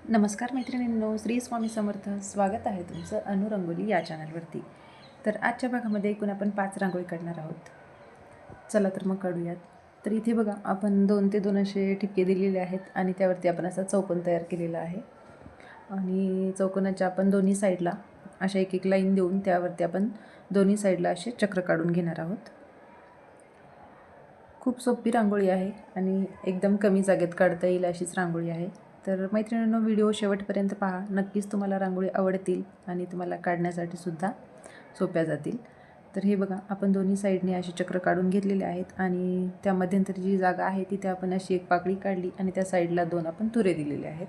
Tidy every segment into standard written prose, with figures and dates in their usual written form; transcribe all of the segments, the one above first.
नमस्कार मैत्रिणींनो, श्री स्वामी समर्थ. स्वागत आहे तुमचं अनुरंगोली या चॅनलवरती. तर आजच्या भागामध्ये एकूण आपण 5 रांगोळी काढणार आहोत. चला तर मग काढूयात. तर इथे बघा आपण 2 ते 2 असे ठिपके दिलेले आहेत आणि त्यावरती आपण असा चौकोन तयार केलेला आहे. आणि चौकोनाच्या आपण दोन्ही साईडला अशा एक एक लाईन देऊन त्यावरती आपण दोन्ही साईडला असे चक्र काढून घेणार आहोत. खूप सोपी रांगोळी आहे आणि एकदम कमी जागेत काढता येईल अशीच रांगोळी आहे. तर मैत्रिणींनो, व्हिडिओ शेवटपर्यंत पहा. नक्कीच तुम्हाला रांगोळी आवडतील आणि तुम्हाला काढण्यासाठी सुद्धा सोप्या जातील. तर हे बघा आपण दोन्ही साईडने असे चक्र काढून घेतलेले आहेत आणि त्या मध्यंतरी जी जागा आहे तिथे आपण अशी एक पाकळी काढली आणि त्या साईडला 2 आपण तुरे दिलेले आहेत.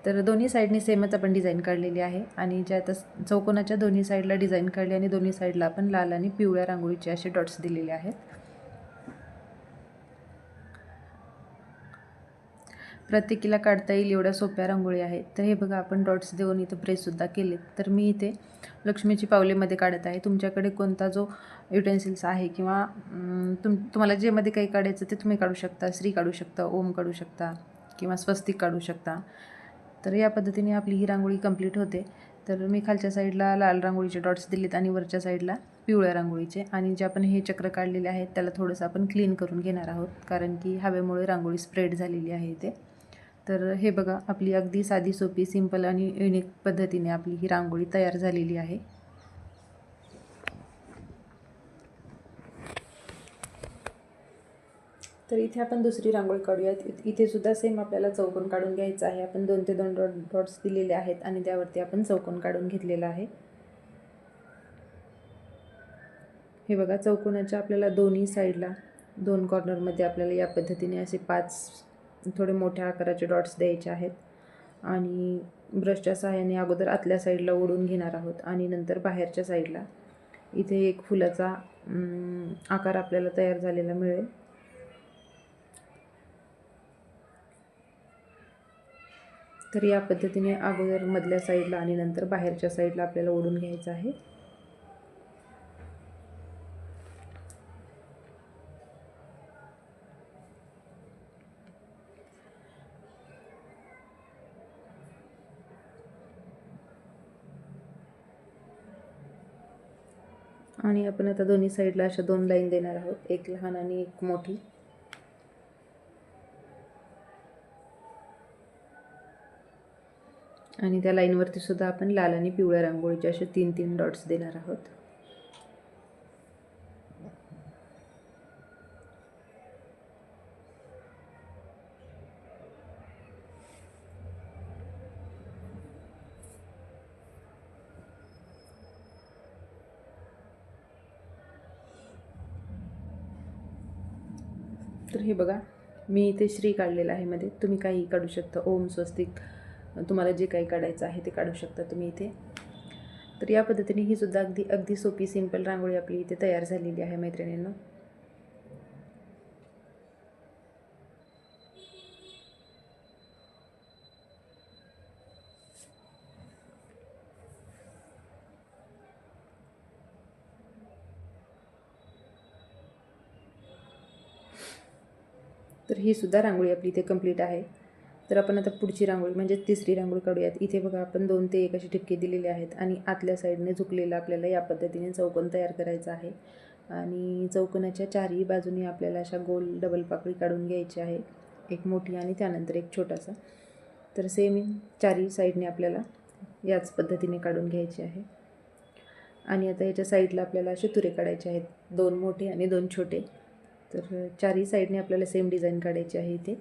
तर दोन्ही साईडने सेमच आपण डिझाईन काढलेली आहे आणि ज्या चौकोनाच्या दोन्ही साईडला डिझाईन काढली आणि दोन्ही साईडला आपण लाल आणि पिवळ्या रांगोळीचे असे डॉट्स दिलेले आहेत. प्रत्येकीला काढता येईल एवढ्या सोप्या रांगोळी आहेत. तर हे बघा आपण डॉट्स देऊन इथं प्रेससुद्धा केले. तर मी इथे लक्ष्मीची पावलेमध्ये काढत आहे. तुमच्याकडे कोणता जो युटेन्सिल्स आहे किंवा तुम्हाला जेमध्ये काही काढायचं ते तुम्ही काढू शकता. श्री काढू शकता, ओम काढू शकता किंवा स्वस्तिक काढू शकता. तर या पद्धतीने आपली ही रांगोळी कंप्लीट होते. तर मी खालच्या साईडला लाल रांगोळीचे डॉट्स दिलेत आणि वरच्या साईडला पिवळ्या रांगोळीचे, आणि जे आपण हे चक्र काढलेले आहेत त्याला थोडंसं आपण क्लीन करून घेणार आहोत, कारण की हवेमुळे रांगोळी स्प्रेड झालेली आहे इथे. तर हे बघा आपली अगदी साधी सोपी सिंपल आणि युनिक पद्धतीने आपली ही रांगोळी तयार झालेली आहे. तर इथे आपण दुसरी रांगोळी काढूयात. इथे सुद्धा सेम आपल्याला चौकोन काढून घ्यायचा आहे. आपण 2 ते 2 डॉट्स दिलेले आहेत आणि त्यावरती आपण चौकोन काढून घेतलेला आहे. हे बघा चौकोनाच्या आपल्याला दोन्ही साईडला 2 कॉर्नरमध्ये आपल्याला या पद्धतीने असे 5 थोडे मोठ्या आकाराचे डॉट्स द्यायचे आहेत आणि ब्रशच्या सहाय्याने अगोदर आतल्या साईडला ओढून घेणार आहोत आणि नंतर बाहेरच्या साईडला इथे एक फुलाचा आकार आपल्याला तयार झालेला मिळेल. तर या पद्धतीने अगोदर मधल्या साईडला आणि नंतर बाहेरच्या साईडला आपल्याला ओढून घ्यायचं आहे. आणि आपण आता दोन्ही साईडला अशा 2 लाईन देणार आहोत, एक लहान आणि एक मोठी. आणि त्या लाईनवरती सुद्धा आपण लाल आणि पिवळ्या रांगोळीचे असे 3-3 डॉट्स देणार आहोत. तर हे बघा मी इथे श्री काढलेला आहे मध्ये. तुम्ही काही काढू शकता, ओम, स्वस्तिक, तुम्हाला जे काही काढायचं आहे ते काढू शकता तुम्ही इथे. तर या पद्धतीने ही सुद्धा अगदी अगदी सोपी सिंपल रांगोळी आपली इथे तयार झालेली आहे मैत्रिणींनो. तर ही सुद्धा रांगोळी आपली इथे कंप्लीट आहे. तर आपण आता पुढची रांगोळी म्हणजे तिसरी रांगोळी काढूयात. इथे बघा आपण 2 ते 1 असे ठिपके दिलेले आहेत आणि आतल्या साईडने झुकलेला आपल्याला या पद्धतीने चौकोन तयार करायचा आहे. आणि चौकोनाच्या चारही बाजूने आपल्याला अशा गोल डबल पाकळी काढून घ्यायची आहे, एक मोठी आणि त्यानंतर एक छोटासा. तर सेम चारही साईडने आपल्याला याच पद्धतीने काढून घ्यायची आहे. आणि आता याच्या साईडला आपल्याला असे तुरे काढायचे आहेत, 2 मोठे आणि 2 छोटे. तर चारही साईडने आपल्याला सेम डिझाईन काढायची आहे इथे.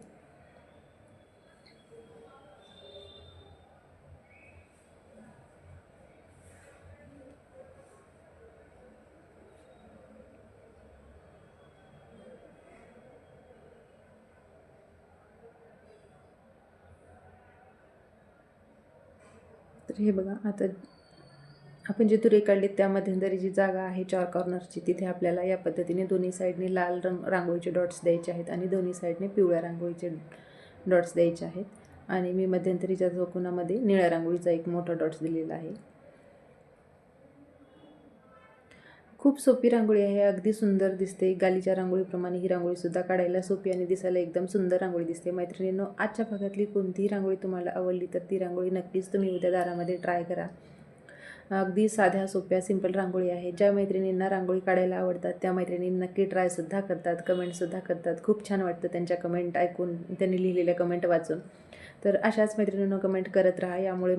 तर हे बघा आता आपण जे तुरे काढले त्या मध्यंतरी जी जागा आहे 4 कॉर्नरची, तिथे आपल्याला या पद्धतीने दोन्ही साईडने लाल रांगोळीचे डॉट्स द्यायचे आहेत आणि दोन्ही साईडने पिवळ्या रांगोळीचे डॉट्स द्यायचे आहेत. आणि मी मध्यंतरीच्या चौकोनामध्ये निळ्या रांगोळीचा एक मोठा डॉट्स दिलेला आहे. खूप सोपी रांगोळी आहे, अगदी सुंदर दिसते. गालीच्या रांगोळीप्रमाणे ही रांगोळीसुद्धा काढायला सोपी आणि दिसायला एकदम सुंदर रांगोळी दिसते. मैत्रिणींनो, आजच्या भागातली कोणतीही रांगोळी तुम्हाला आवडली तर ती रांगोळी नक्कीच तुम्ही उद्या दारामध्ये ट्राय करा. अगदी साध्या सोप्या सिंपल रांगोळी आहे. ज्या मैत्रिणींना रांगोळी काढायला आवडतात त्या मैत्रिणींना नक्की ट्रायसुद्धा करतात, कमेंटसुद्धा करतात. खूप छान वाटतं त्यांच्या कमेंट ऐकून, त्यांनी लिहिलेल्या कमेंट वाचून. तर अशाच मैत्रिणींनो कमेंट करत राहा. यामुळे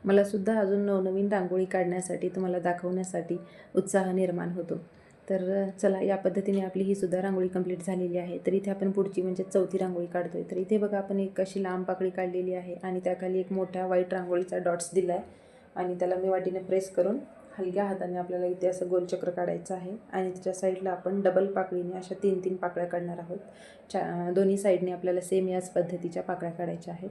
मलासुद्धा अजून नवनवीन रांगोळी काढण्यासाठी, तुम्हाला दाखवण्यासाठी उत्साह निर्माण होतो. तर चला, या पद्धतीने आपली ही सुद्धा रांगोळी कंप्लीट झालेली आहे. तर इथे आपण पुढची म्हणजे चौथी रांगोळी काढतोय. तर इथे बघा, आपण एक अशी लांब पाकळी काढलेली आहे आणि त्याखाली एक मोठ्या व्हाईट रांगोळीचा डॉट्स दिला आहे आणि त्याला मी वाटीने प्रेस करून हलक्या हाताने आपल्याला इथे असं गोलचक्र काढायचं आहे आणि त्याच्या साईडला आपण डबल पाकळीने अशा 3-3 पाकळ्या काढणार आहोत. दोन्ही साईडने आपल्याला सेम याच पद्धतीच्या पाकळ्या काढायच्या आहेत.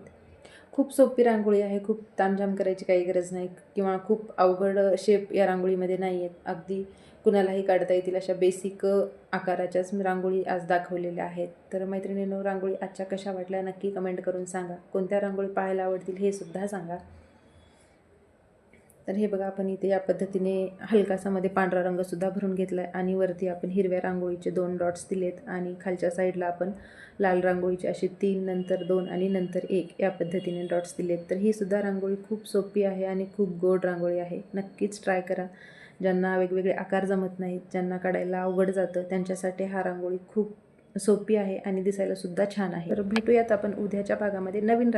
खूप सोपी रांगोळी आहे. खूप तामझाम करायची काही गरज नाही किंवा खूप अवघड शेप या रांगोळीमध्ये नाही आहेत. अगदी कुणालाही काढता येतील अशा बेसिक आकाराच्याच रांगोळी आज दाखवलेल्या आहेत. तर मैत्रिणींनो, रांगोळी आजच्या कशा वाटल्या नक्की कमेंट करून सांगा. कोणत्या रांगोळी पाहायला आवडतील हे सुद्धा सांगा. तर हे बघा, आपण इथे या पद्धतीने हलकासा मध्ये पांढरा रंगसुद्धा भरून घेतला आहे आणि वरती आपण हिरव्या रांगोळीचे 2 डॉट्स दिलेत आणि खालच्या साईडला आपण लाल रांगोळीचे असे 3, नंतर 2 आणि नंतर 1 या पद्धतीने डॉट्स दिलेत. तर ही सुद्धा रांगोळी खूप सोपी आहे आणि खूप गोड रांगोळी आहे. नक्कीच ट्राय करा. ज्यांना वेगवेगळे आकार जमत नाहीत, ज्यांना काढायला अवघड जातं, त्यांच्यासाठी हा रांगोळी खूप सोपी आहे आणि दिसायला सुद्धा छान आहे. तर भेटूयात आपण उद्याच्या भागामध्ये नवीन